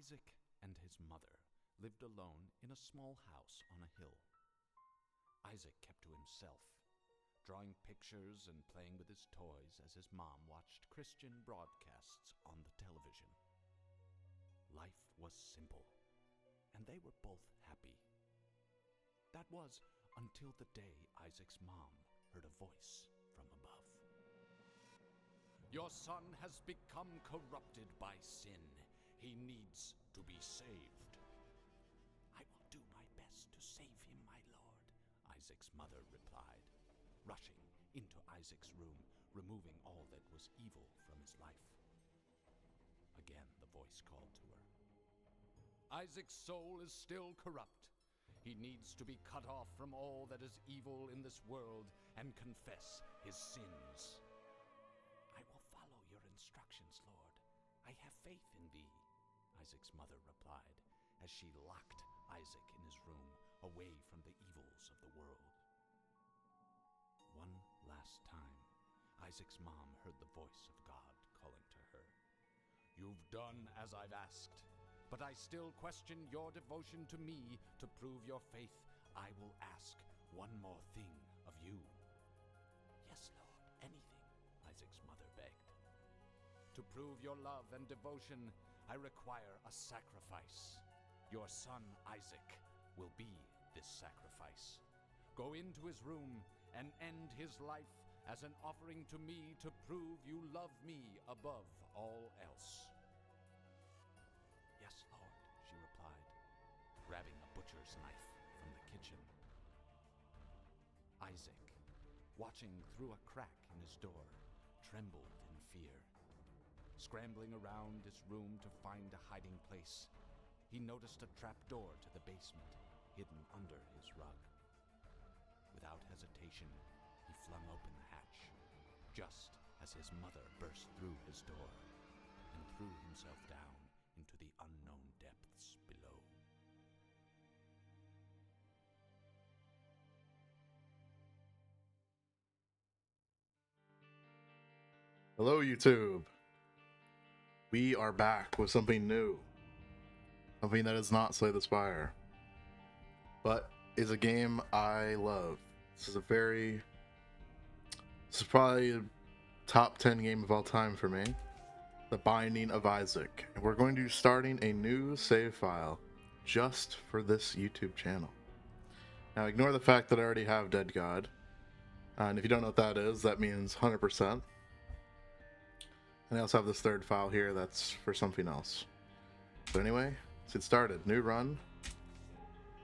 Isaac and his mother lived alone in a small house on a hill. Isaac kept to himself, drawing pictures and playing with his toys as his mom watched Christian broadcasts on the television. Life was simple, and they were both happy. That was until the day Isaac's mom heard a voice from above. "Your son has become corrupted by sin. He needs to be saved." "I will do my best to save him, my lord," Isaac's mother replied, rushing into Isaac's room, removing all that was evil from his life. Again, the voice called to her. "Isaac's soul is still corrupt. He needs to be cut off from all that is evil in this world and confess his sins." "I will follow your instructions, Lord. I have faith in thee," Isaac's mother replied, as she locked Isaac in his room, away from the evils of the world. One last time, Isaac's mom heard the voice of God calling to her. "You've done as I've asked, but I still question your devotion to me. To prove your faith, I will ask one more thing of you." "Yes, Lord, anything," Isaac's mother begged. "To prove your love and devotion, I require a sacrifice. Your son Isaac will be this sacrifice. Go into his room and end his life as an offering to me to prove you love me above all else." "Yes, Lord," she replied, grabbing a butcher's knife from the kitchen. Isaac, watching through a crack in his door, trembled in fear. Scrambling around his room to find a hiding place, he noticed a trapdoor to the basement hidden under his rug. Without hesitation, he flung open the hatch, just as his mother burst through his door and threw himself down into the unknown depths below. Hello, YouTube. We are back with something new. Something that is not Slay the Spire, but is a game I love. This is probably a top 10 game of all time for me. The Binding of Isaac. And we're going to be starting a new save file just for this YouTube channel. Now ignore the fact that I already have Dead God. And if you don't know what that is, that means 100%. And I also have this third file here that's for something else. So anyway, let's get started. New run.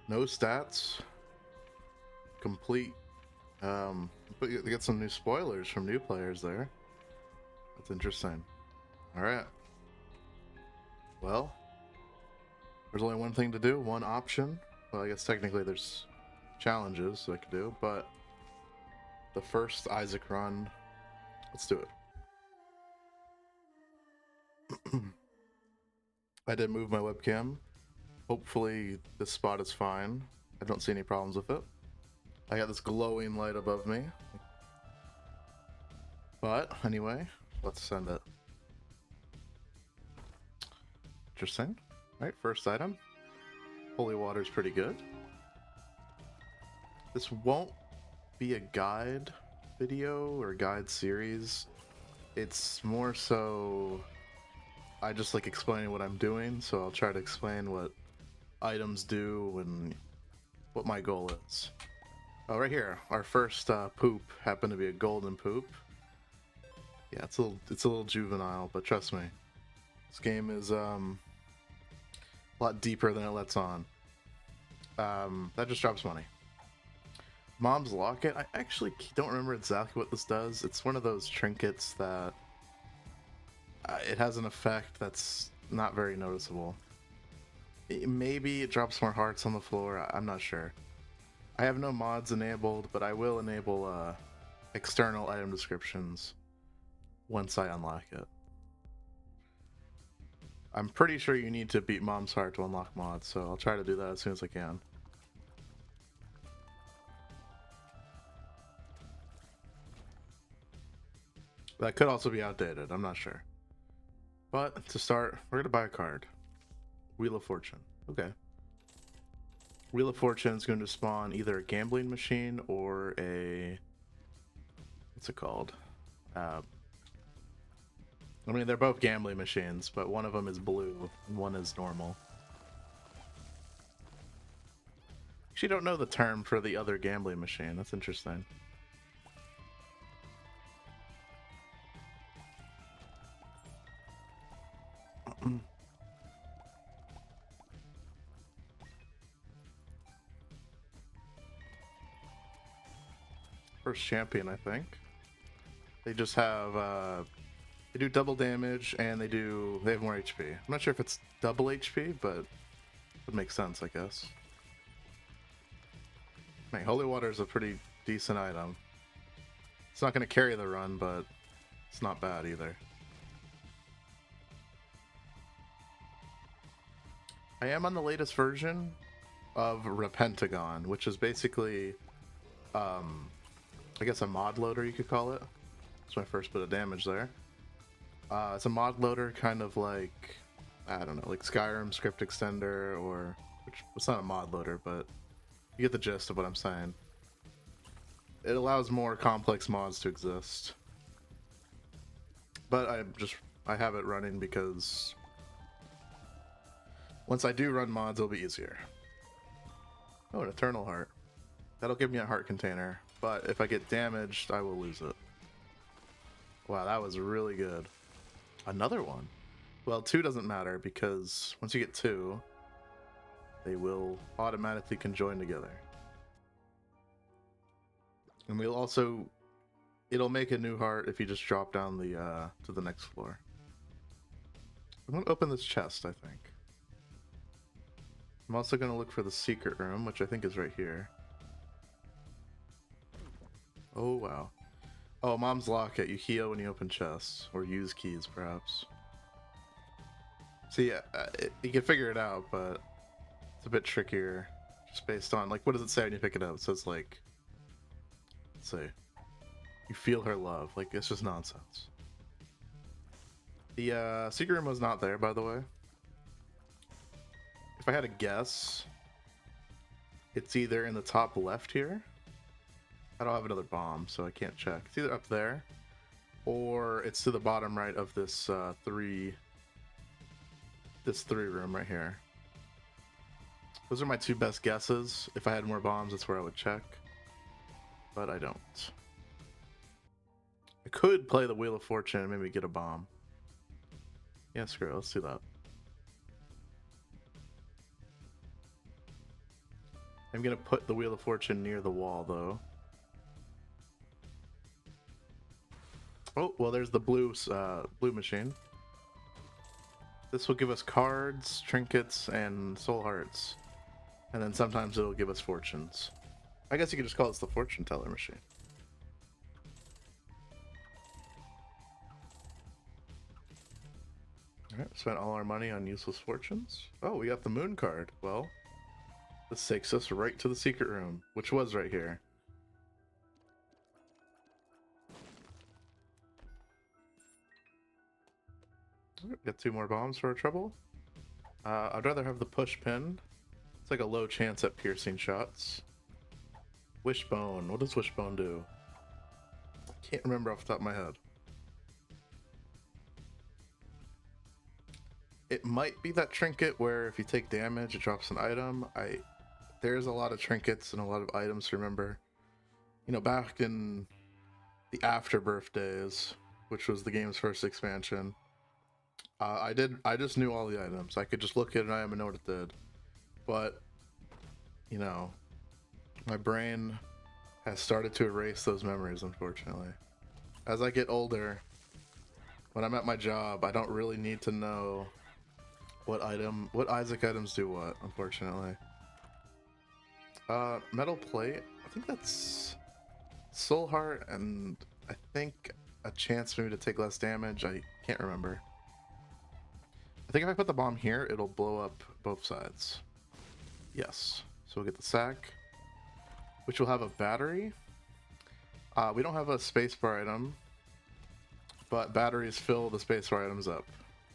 No stats. Complete. But you get some new spoilers from new players there. That's interesting. Alright. Well, there's only one thing to do, one option. Well, I guess technically there's challenges I could do, but the first Isaac run, let's do it. I did move my webcam. Hopefully this spot is fine. I don't see any problems with it. I got this glowing light above me. But anyway, let's send it. Interesting. Alright, first item. Holy water's pretty good. This won't be a guide video or guide series. It's more so I just like explaining what I'm doing, so I'll try to explain what items do and what my goal is. Oh, right here, our first poop happened to be a golden poop. Yeah, it's a little juvenile, but trust me, this game is a lot deeper than it lets on. That just drops money. Mom's Locket. I actually don't remember exactly what this does. It's one of those trinkets that it has an effect that's not very noticeable. Maybe it drops more hearts on the floor. I'm not sure. I have no mods enabled, but I will enable external item descriptions once I unlock it. I'm pretty sure you need to beat Mom's Heart to unlock mods, so I'll try to do that as soon as I can. That could also be outdated, I'm not sure. But to start, we're going to buy a card. Wheel of Fortune. Okay. Wheel of Fortune is going to spawn either a gambling machine or a... What's it called? I mean, they're both gambling machines, but one of them is blue and one is normal. Actually, don't know the term for the other gambling machine. That's interesting. First champion, I think. They just have they do double damage and they have more HP. I'm not sure if it's double HP, but it would make sense, I guess. Man, holy water is a pretty decent item. It's not going to carry the run, but it's not bad either. I am on the latest version of Repentagon, which is basically, I guess a mod loader, you could call it. That's my first bit of damage there. It's a mod loader, kind of like, I don't know, like Skyrim Script Extender, or, which it's not a mod loader, but you get the gist of what I'm saying. It allows more complex mods to exist. But I have it running because once I do run mods, it'll be easier. Oh, an Eternal Heart. That'll give me a heart container, but if I get damaged, I will lose it. Wow, that was really good. Another one. Well, 2 doesn't matter because once you get 2, they will automatically conjoin together. And it'll make a new heart if you just drop down the to the next floor. I'm gonna open this chest, I think. I'm also gonna look for the secret room, which I think is right here. Oh wow. Oh, Mom's Locket. You heal when you open chests, or use keys, perhaps. See, you can figure it out, but it's a bit trickier, just based on, like, what does it say when you pick it up? It says, like, let's see, you feel her love. Like, it's just nonsense. The secret room was not there, by the way. If I had to guess, it's either in the top left here. I don't have another bomb, so I can't check. It's either up there, or it's to the bottom right of this three room right here. Those are my 2 best guesses. If I had more bombs, that's where I would check, but I don't. I could play the Wheel of Fortune and maybe get a bomb. Yeah, screw it. Let's do that. I'm gonna put the Wheel of Fortune near the wall, though. Oh, well, there's the blue machine. This will give us cards, trinkets, and soul hearts. And then sometimes it'll give us fortunes. I guess you could just call this the fortune teller machine. Alright, spent all our money on useless fortunes. Oh, we got the moon card. Well, this takes us right to the secret room, which was right here. Got 2 more bombs for our trouble. I'd rather have the push pin. It's like a low chance at piercing shots. Wishbone. What does Wishbone do? I can't remember off the top of my head. It might be that trinket where if you take damage, it drops an item. There's a lot of trinkets and a lot of items to remember. You know, back in the Afterbirth days, which was the game's first expansion, I just knew all the items. I could just look at an item and know what it did. But, you know, my brain has started to erase those memories, unfortunately. As I get older, when I'm at my job, I don't really need to know what Isaac items do what, unfortunately. Metal plate. I think that's soul heart, and I think a chance for me to take less damage. I can't remember. I think if I put the bomb here, it'll blow up both sides. Yes. So we'll get the sack, which will have a battery. We don't have a spacebar item, but batteries fill the spacebar items up,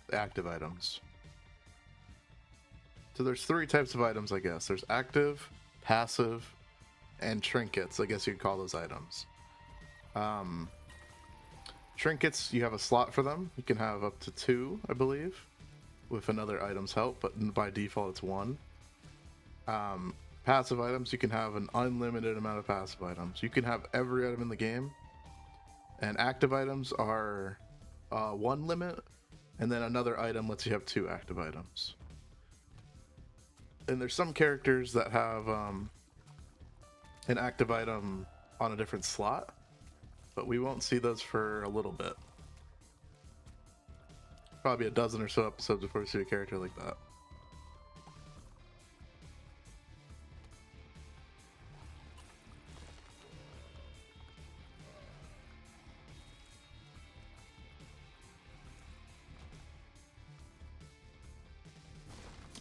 the active items. So there's 3 types of items, I guess. There's active, passive, and trinkets. I guess you could call those items. Trinkets, you have a slot for them. You can have up to 2, I believe, with another item's help, but by default it's 1. Passive items, you can have an unlimited amount of passive items. You can have every item in the game. And active items are 1 limit, and then another item lets you have 2 active items. And there's some characters that have an active item on a different slot, but we won't see those for a little bit. Probably a dozen or so episodes before we see a character like that.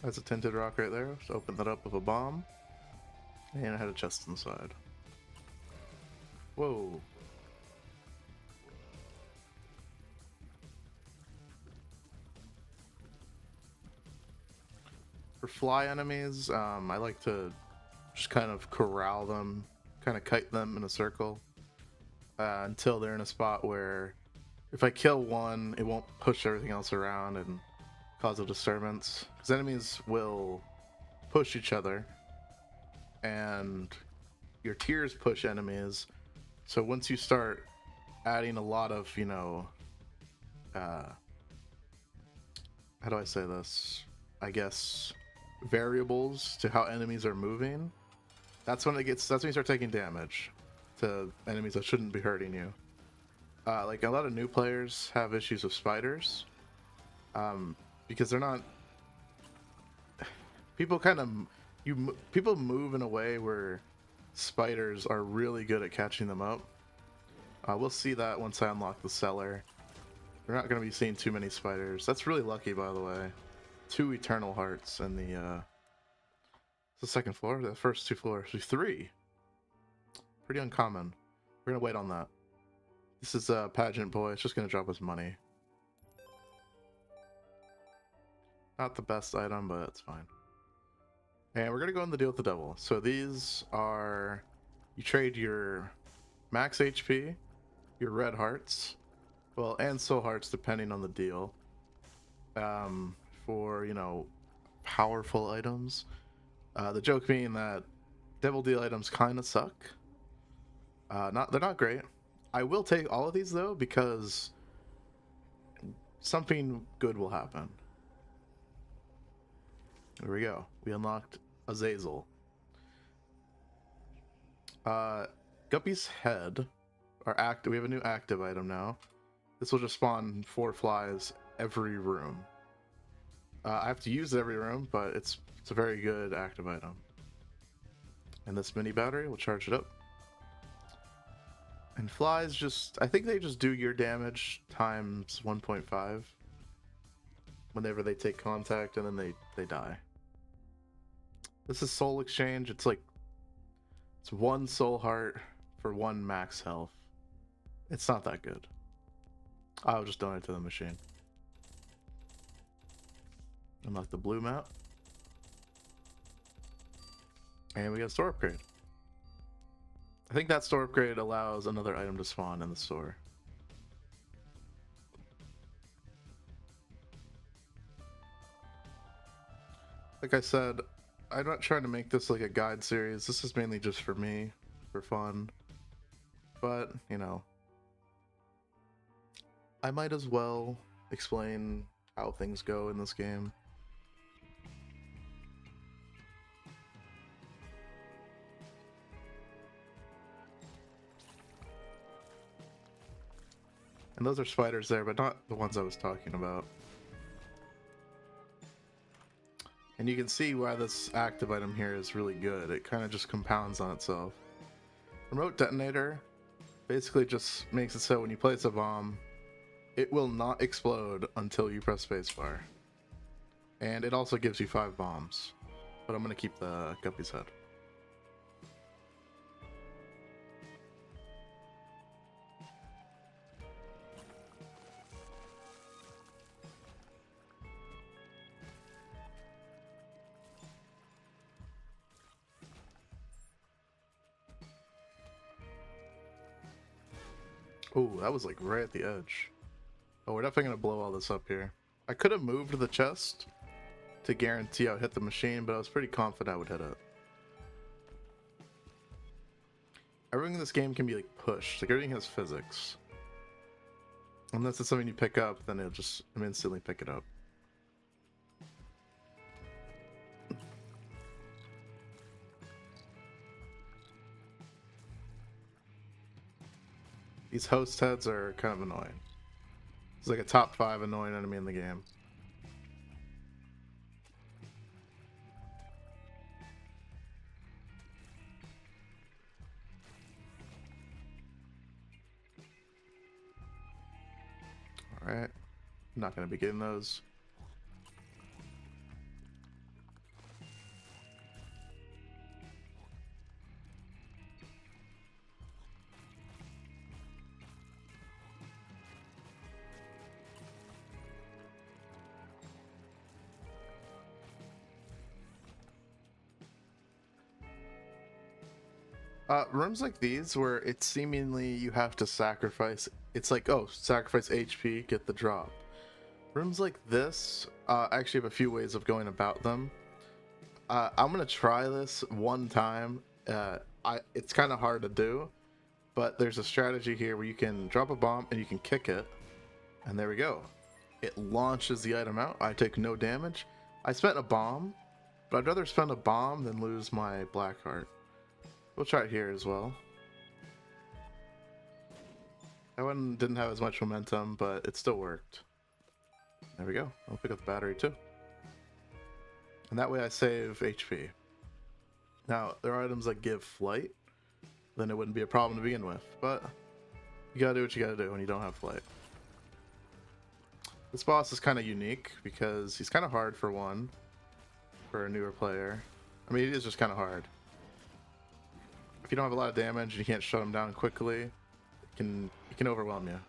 That's a tinted rock right there. Just open that up with a bomb. And I had a chest inside. Whoa. For fly enemies, I like to just kind of corral them, kind of kite them in a circle until they're in a spot where if I kill one, it won't push everything else around and cause a disturbance. Because enemies will push each other, and your tiers push enemies. So once you start adding a lot of, you know, how do I say this? I guess variables to how enemies are moving. That's when you start taking damage to enemies that shouldn't be hurting you. Like a lot of new players have issues with spiders, because they're not. People people move in a way where spiders are really good at catching them up. We'll see that once I unlock the cellar. We're not going to be seeing too many spiders. That's really lucky, by the way. 2 eternal hearts in the second floor. The first 2 floors. 3. Pretty uncommon. We're going to wait on that. This is a pageant boy. It's just going to drop us money. Not the best item, but it's fine. And we're going to go in the deal with the devil. So these are... You trade your max HP, your red hearts, well, and soul hearts, depending on the deal, for, you know, powerful items. The joke being that devil deal items kind of suck. They're not great. I will take all of these, though, because something good will happen. There we go. We unlocked Azazel. Guppy's head. We have a new active item now. This will just spawn 4 flies every room. I have to use it every room, but it's a very good active item. And this mini battery will charge it up. And flies I think they just do your damage times 1.5 whenever they take contact, and then they die. This is soul exchange. It's 1 soul heart for 1 max health. It's not that good. I'll just donate to the machine. Unlock the blue map. And we got a store upgrade. I think that store upgrade allows another item to spawn in the store. Like I said, I'm not trying to make this like a guide series. This is mainly just for me, for fun. But, you know, I might as well explain how things go in this game. And those are spiders there, but not the ones I was talking about. And you can see why this active item here is really good. It kind of just compounds on itself. Remote detonator basically just makes it so when you place a bomb, it will not explode until you press spacebar. And it also gives you 5 bombs. But I'm going to keep the Guppy's head. Oh, that was like right at the edge. Oh, we're definitely gonna blow all this up here. I could have moved the chest to guarantee I would hit the machine, but I was pretty confident I would hit it. Everything in this game can be like pushed. Like everything has physics. Unless it's something you pick up, then it'll just instantly pick it up. These host heads are kind of annoying. It's like a top 5 annoying enemy in the game. Alright. Not going to be getting those. Rooms like these where it's seemingly you have to sacrifice, it's like, oh, sacrifice HP, get the drop. Rooms like this actually have a few ways of going about them. I'm gonna try this one time. It's kind of hard to do, but there's a strategy here where you can drop a bomb and you can kick it, and there we go. It launches the item out. I take no damage. I spent a bomb, but I'd rather spend a bomb than lose my black heart. We'll try it here as well. That one didn't have as much momentum, but it still worked. There we go. I'll pick up the battery too. And that way I save HP. Now, there are items that give flight. Then it wouldn't be a problem to begin with. But you gotta do what you gotta do when you don't have flight. This boss is kind of unique because he's kind of hard for one. For a newer player. I mean, it is just kind of hard. If you don't have a lot of damage and you can't shut him down quickly, it can overwhelm you.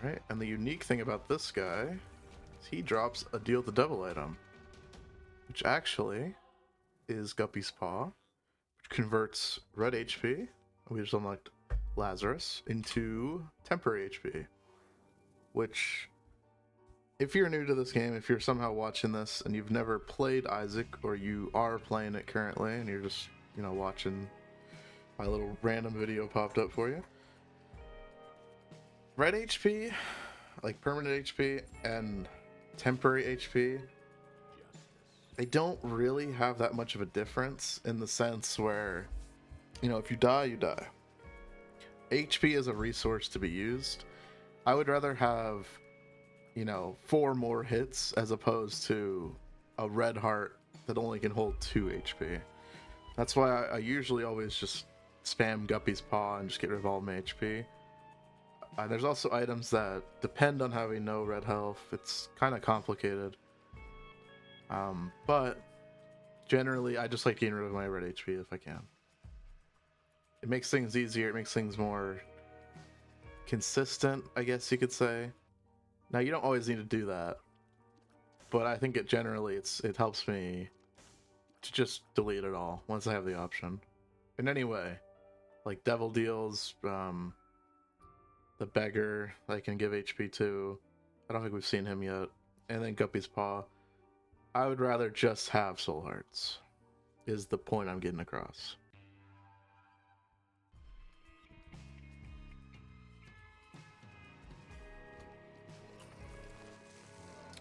Alright, and the unique thing about this guy is he drops a deal with the devil item, which actually is Guppy's Paw, which converts red HP, we just unlocked Lazarus, into temporary HP, which, if you're new to this game, if you're somehow watching this and you've never played Isaac, or you are playing it currently and you're just, you know, watching my little random video popped up for you, red HP, like permanent HP, and temporary HP, they don't really have that much of a difference in the sense where, you know, if you die, you die. HP is a resource to be used. I would rather have, you know, 4 more hits as opposed to a red heart that only can hold 2 HP. That's why I usually always just spam Guppy's Paw and just get rid of all my HP. There's also items that depend on having no red health. It's kind of complicated. But generally, I just like getting rid of my red HP if I can. It makes things easier. It makes things more consistent, I guess you could say. Now, you don't always need to do that, but I think it helps me to just delete it all once I have the option. And anyway, like devil deals, the beggar I can give HP to. I don't think we've seen him yet. And then Guppy's Paw. I would rather just have soul hearts, is the point I'm getting across.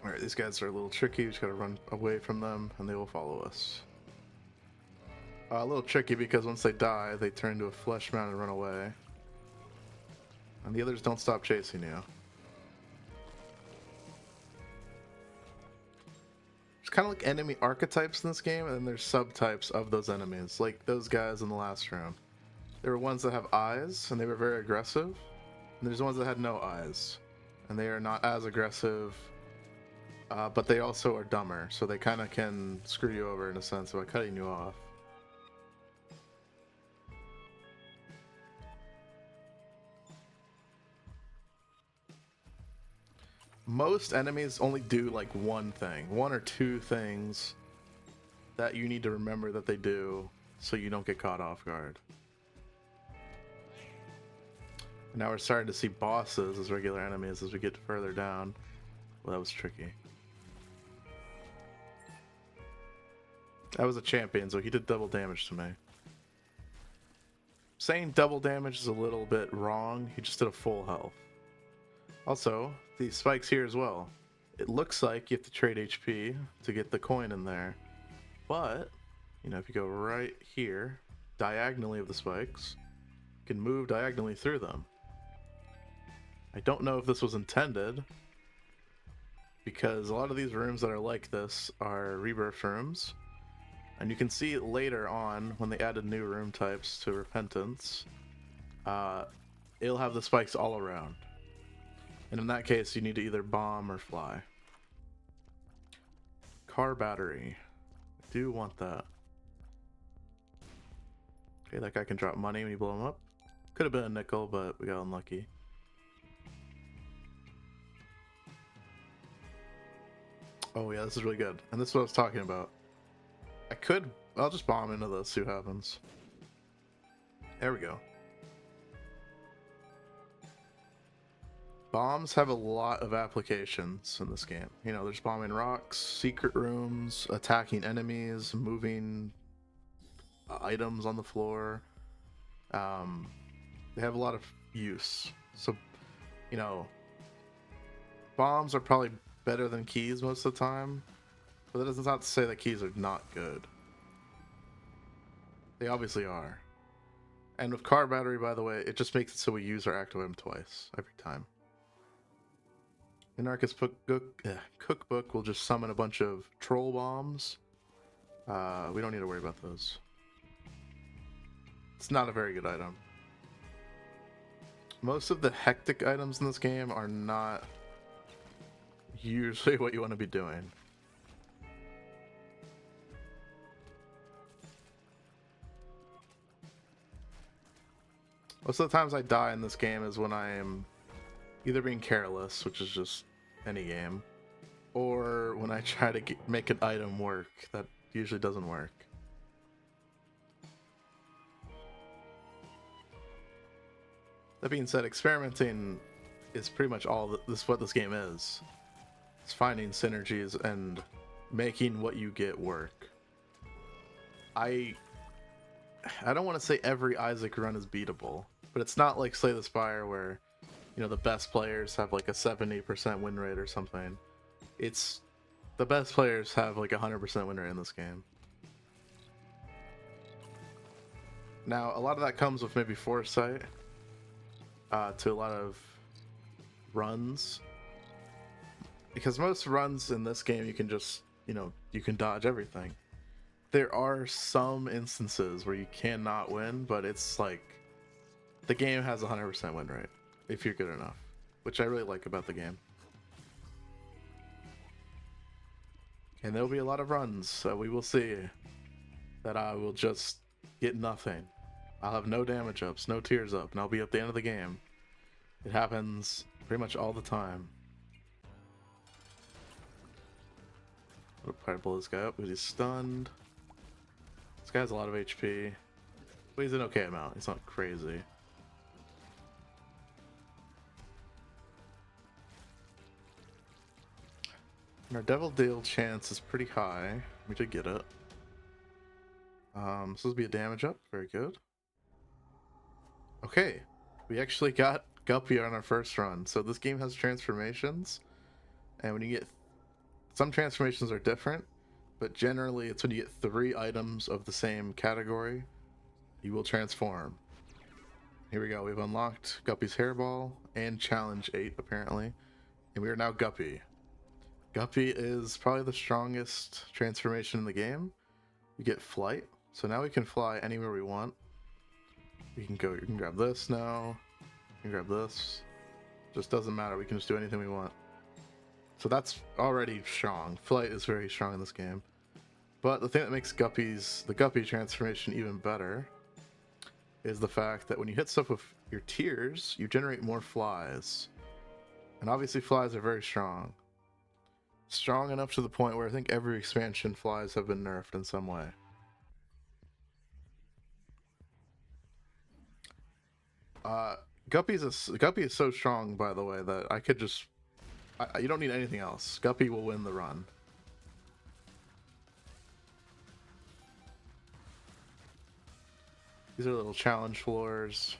Alright, these guys are a little tricky. We just gotta run away from them and they will follow us. A little tricky because once they die, they turn into a flesh mound and run away. And the others don't stop chasing you. There's kind of like enemy archetypes in this game, and then there's subtypes of those enemies, like those guys in the last room. There were ones that have eyes, and they were very aggressive. And there's ones that had no eyes, and they are not as aggressive, but they also are dumber, so they kind of can screw you over in a sense by cutting you off. Most enemies only do like one thing, 1 or 2 things that you need to remember that they do so you don't get caught off guard. And now we're starting to see bosses as regular enemies as we get further down. Well, that was tricky. That was a champion, so he did double damage to me. Saying double damage is a little bit wrong. He just did a full health. Also, these spikes here as well. It looks like you have to trade HP to get the coin in there. But, you know, if you go right here, diagonally of the spikes, you can move diagonally through them. I don't know if this was intended, because a lot of these rooms that are like this are Rebirth rooms. And you can see later on, when they added new room types to Repentance, it'll have the spikes all around. And in that case, you need to either bomb or fly. Car battery. I do want that. Okay, that guy can drop money when you blow him up. Could have been a nickel, but we got unlucky. Oh yeah, this is really good. And this is what I was talking about. I'll just bomb into this, see what happens. There we go. Bombs have a lot of applications in this game. You know, there's bombing rocks, secret rooms, attacking enemies, moving items on the floor. They have a lot of use. So, you know, bombs are probably better than keys most of the time. But that does not say that keys are not good. They obviously are. And with car battery, by the way, it just makes it so we use our active item twice every time. Anarchist cookbook will just summon a bunch of troll bombs. We don't need to worry about those. It's not a very good item. Most of the hectic items in this game are not usually what you want to be doing. Most of the times I die in this game is when I am either being careless, which is just any game, or when I try to make an item work. That usually doesn't work. That being said, experimenting is pretty much all what this game is. It's finding synergies and making what you get work. I don't want to say every Isaac run is beatable, but it's not like Slay the Spire where, you know, the best players have like a 70% win rate or something. It's the best players have like 100% win rate in this game. Now, a lot of that comes with maybe foresight to a lot of runs, because most runs in this game you can just, you know, you can dodge everything. There are some instances where you cannot win, but it's like the game has a 100% win rate if you're good enough, which I really like about the game. And there'll be a lot of runs, so we will see that I will just get nothing. I'll have no damage ups, no tears up, and I'll be at the end of the game. It happens pretty much all the time. I'll probably blow this guy up because he's stunned. This guy has a lot of HP, but he's an okay amount. He's not crazy. And our Devil Deal chance is pretty high. We did get it. This will be a damage up. Very good. Okay, we actually got Guppy on our first run. So this game has transformations, and when you get some transformations are different, but generally it's when you get 3 items of the same category, you will transform. Here we go. We've unlocked Guppy's Hairball and Challenge 8 apparently, and we are now Guppy. Guppy is probably the strongest transformation in the game. You get flight, so now we can fly anywhere we want. You can grab this now. You can grab this. Just doesn't matter. We can just do anything we want. So that's already strong. Flight is very strong in this game. But the thing that makes the Guppy transformation even better is the fact that when you hit stuff with your tears, you generate more flies. And obviously flies are very strong. Strong enough to the point where I think every expansion flies have been nerfed in some way. Guppy is so strong, by the way, that I could just... you don't need anything else. Guppy will win the run. These are little challenge floors.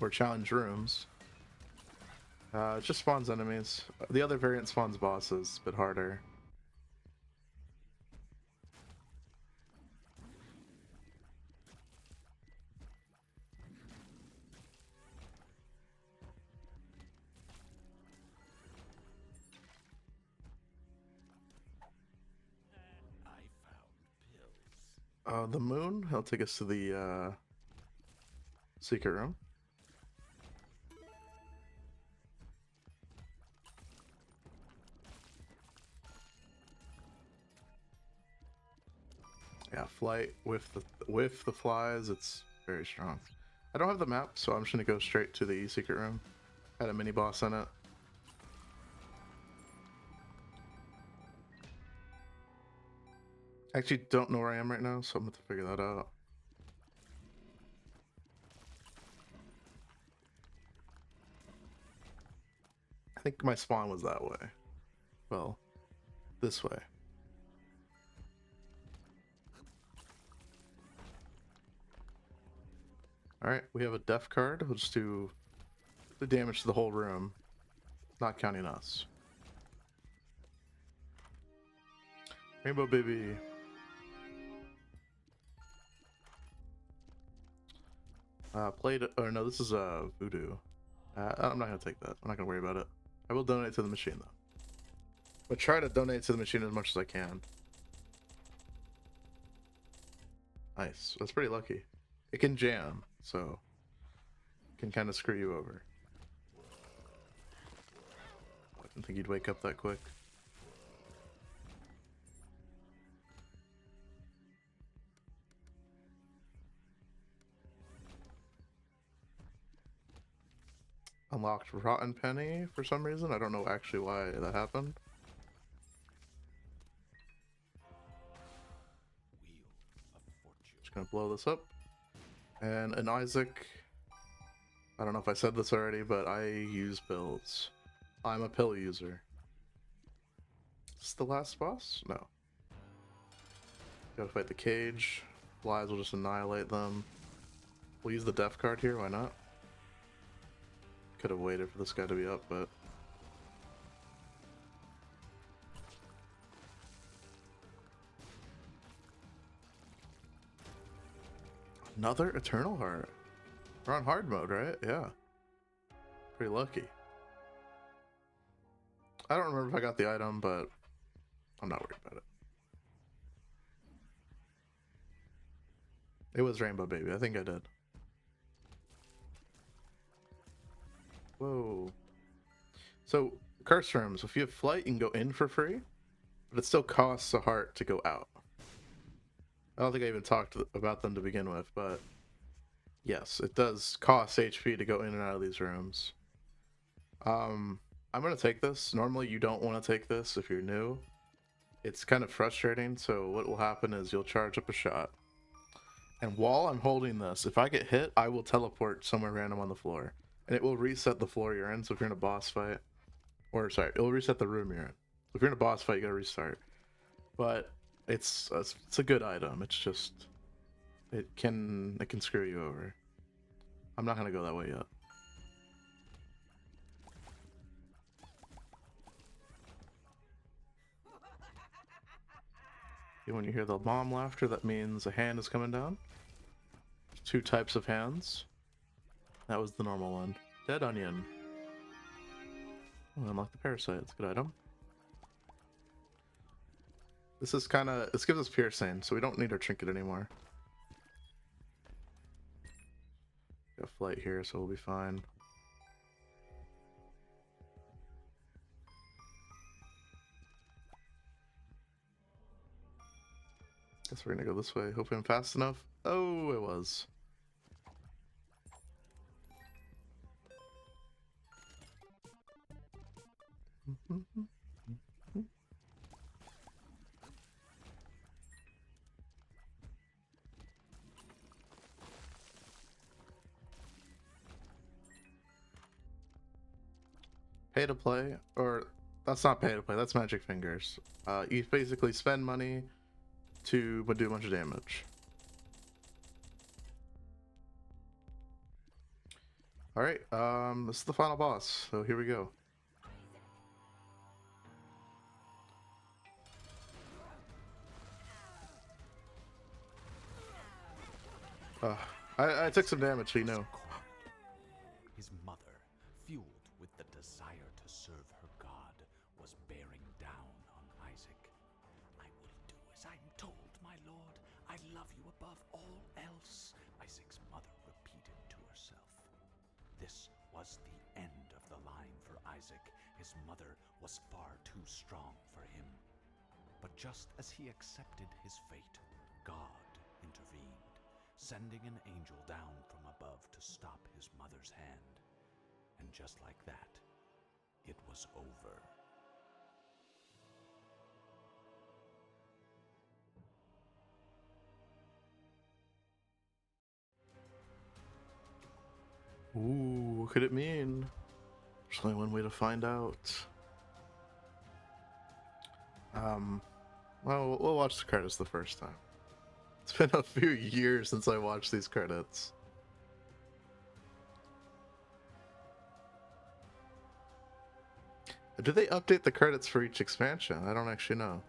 Or challenge rooms. It just spawns enemies. The other variant spawns bosses, a bit harder. The moon, he'll take us to the secret room. Yeah, flight with the flies, it's very strong. I don't have the map, so I'm just gonna go straight to the secret room. Had a mini boss in it. I actually don't know where I am right now, so I'm gonna have to figure that out. I think my spawn was that way. Well, this way. Alright, we have a def card. We'll just do the damage to the whole room, not counting us. Rainbow baby. Played, or no, this is voodoo. I'm not gonna take that. I'm not gonna worry about it. I will donate to the machine though. But try to donate to the machine as much as I can. Nice. That's pretty lucky. It can jam, so it can kind of screw you over. I didn't think you'd wake up that quick. Unlocked Rotten Penny for some reason. I don't know actually why that happened. Just gonna blow this up. And an Isaac. I don't know if I said this already, but I use pills. I'm a pill user. Is this the last boss? No. Gotta fight the cage. Flies will just annihilate them. We'll use the def card here, why not? Could have waited for this guy to be up, but... Another Eternal Heart. We're on hard mode, right? Yeah. Pretty lucky. I don't remember if I got the item, but I'm not worried about it. It was Rainbow Baby. I think I did. Whoa. So, curse rooms. If you have flight, you can go in for free, but it still costs a heart to go out. I don't think I even talked about them to begin with, but yes, it does cost HP to go in and out of these rooms. I'm going to take this. Normally, you don't want to take this if you're new. It's kind of frustrating, so what will happen is you'll charge up a shot. And while I'm holding this, if I get hit, I will teleport somewhere random on the floor. And it will reset the floor you're in, so if you're in a boss fight... Or, sorry, it will reset the room you're in. So if you're in a boss fight, you gotta restart. But it's a good item. It's just... It can screw you over. I'm not gonna go that way yet. Okay, when you hear the mom laughter, that means a hand is coming down. Two types of hands. That was the normal one. Dead onion. Oh, unlock the parasite. It's a good item. This is kind of... This gives us piercing, so we don't need our trinket anymore. Got flight here, so we'll be fine. Guess we're gonna go this way. Hopefully I'm fast enough. Oh, it was. Pay to play, or that's not pay to play, that's magic fingers. You basically spend money to do a bunch of damage. Alright, this is the final boss, so here we go. I took some damage, so you know. His mother, fueled with the desire to serve her god, was bearing down on Isaac. I will do as I'm told, my lord. I love you above all else, Isaac's mother repeated to herself. This was the end of the line for Isaac. His mother was far too strong for him. But just as he accepted his fate, God intervened, sending an angel down from above to stop his mother's hand. And just like that, it was over. Ooh, what could it mean? There's only one way to find out. Well, we'll watch the credits the first time. It's been a few years since I watched these credits. Do they update the credits for each expansion? I don't actually know.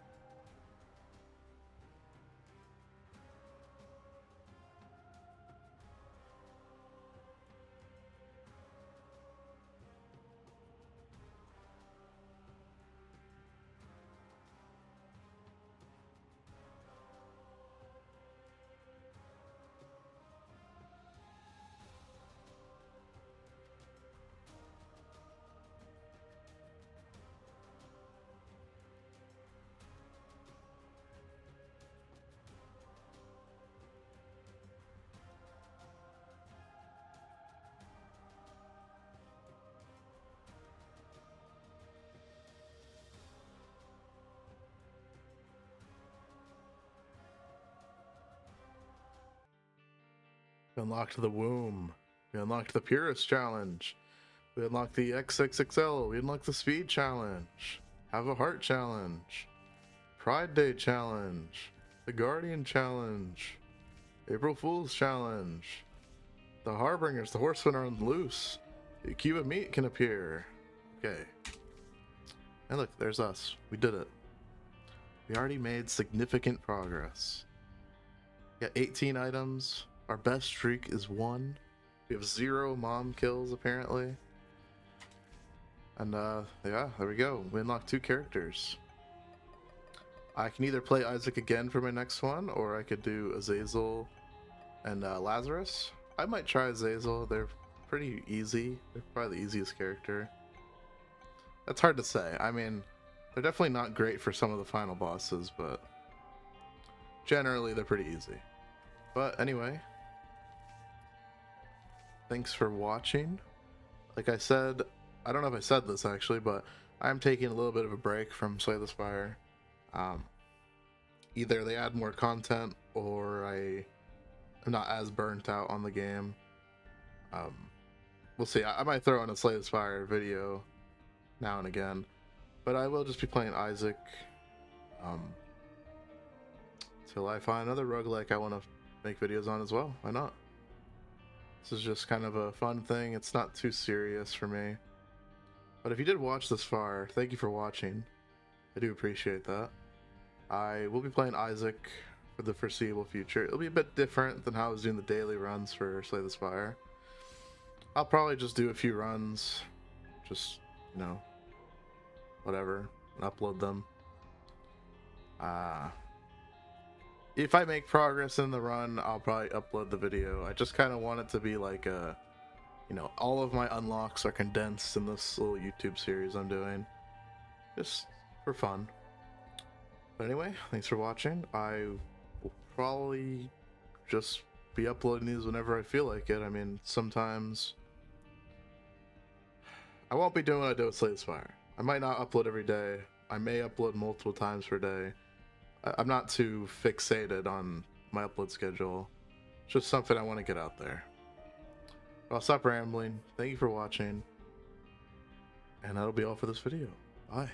We unlocked the womb. We unlocked the Purist Challenge. We unlocked the XXXL. We unlocked the Speed Challenge. Have a Heart Challenge. Pride Day Challenge. The Guardian Challenge. April Fool's Challenge. The Harbingers, the Horsemen are on the loose. The Cuban meat can appear. Okay. And look, there's us. We did it. We already made significant progress. We got 18 items. Our best streak is 1. We have 0 mom kills, apparently. And, yeah, there we go. We unlocked 2 characters. I can either play Isaac again for my next one, or I could do Azazel and Lazarus. I might try Azazel. They're pretty easy. They're probably the easiest character. That's hard to say. I mean, they're definitely not great for some of the final bosses, but generally they're pretty easy. But anyway, thanks for watching. Like I said, I don't know if I said this actually, but I'm taking a little bit of a break from Slay the Spire. Either they add more content or I am not as burnt out on the game. We'll see. I might throw in a Slay the Spire video now and again, but I will just be playing Isaac till I find another roguelike I want to make videos on as well. Why not? This is just kind of a fun thing. It's not too serious for me. But if you did watch this far, thank you for watching. I do appreciate that. I will be playing Isaac for the foreseeable future. It'll be a bit different than how I was doing the daily runs for Slay the Spire. I'll probably just do a few runs, just, you know, whatever, and upload them. If I make progress in the run, I'll probably upload the video. I just kind of want it to be like a, you know, all of my unlocks are condensed in this little YouTube series I'm doing, just for fun. But anyway, thanks for watching. I will probably just be uploading these whenever I feel like it. I mean, sometimes I won't be doing what I do with Slay the Spire. I might not upload every day. I may upload multiple times per day. I'm not too fixated on my upload schedule. It's just something I want to get out there. I'll stop rambling. Thank you for watching. And that'll be all for this video. Bye.